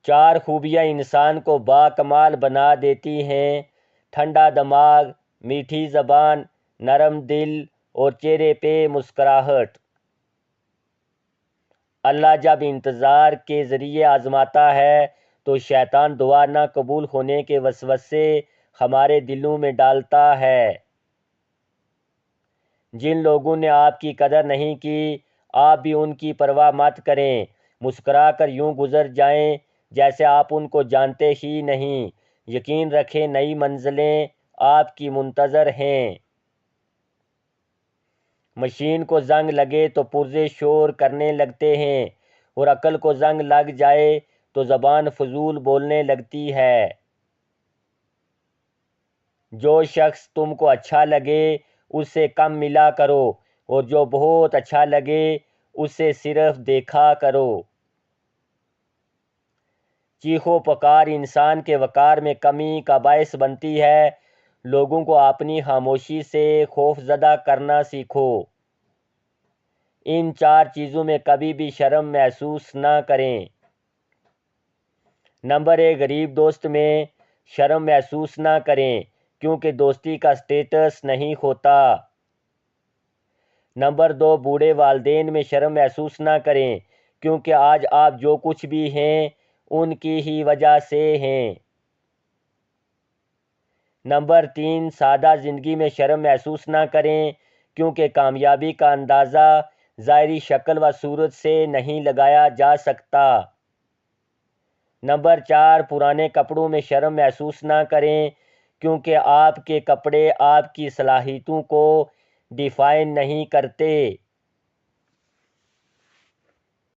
4 خوبیاں انسان کو باکمال بنا دیتی ہیں: ٹھنڈا دماغ، میٹھی زبان، نرم دل اور چہرے پہ مسکراہٹ۔ اللہ جب انتظار کے ذریعے آزماتا ہے تو شیطان دعا نہ قبول ہونے کے وسوسے ہمارے دلوں میں ڈالتا ہے۔ جن لوگوں نے آپ کی قدر نہیں کی، آپ بھی ان کی پرواہ مت کریں، مسکرا کر یوں گزر جائیں جیسے آپ ان کو جانتے ہی نہیں۔ یقین رکھیں نئی منزلیں آپ کی منتظر ہیں۔ مشین کو زنگ لگے تو پرزے شور کرنے لگتے ہیں، اور عقل کو زنگ لگ جائے تو زبان فضول بولنے لگتی ہے۔ جو شخص تم کو اچھا لگے اس سے کم ملا کرو، اور جو بہت اچھا لگے اس سے صرف دیکھا کرو۔ چیخو پکار انسان کے وقار میں کمی کا باعث بنتی ہے۔ لوگوں کو اپنی خاموشی سے خوفزدہ کرنا سیکھو۔ ان 4 چیزوں میں کبھی بھی شرم محسوس نہ کریں۔ نمبر 1، غریب دوست میں شرم محسوس نہ کریں، کیونکہ دوستی کا سٹیٹس نہیں ہوتا۔ نمبر 2، بوڑھے والدین میں شرم محسوس نہ کریں، کیونکہ آج آپ جو کچھ بھی ہیں ان کی ہی وجہ سے ہیں۔ نمبر 3، سادہ زندگی میں شرم محسوس نہ کریں، کیونکہ کامیابی کا اندازہ ظاہری شکل و صورت سے نہیں لگایا جا سکتا۔ نمبر 4، پرانے کپڑوں میں شرم محسوس نہ کریں، کیونکہ آپ کے کپڑے آپ کی صلاحیتوں کو ڈیفائن نہیں کرتے۔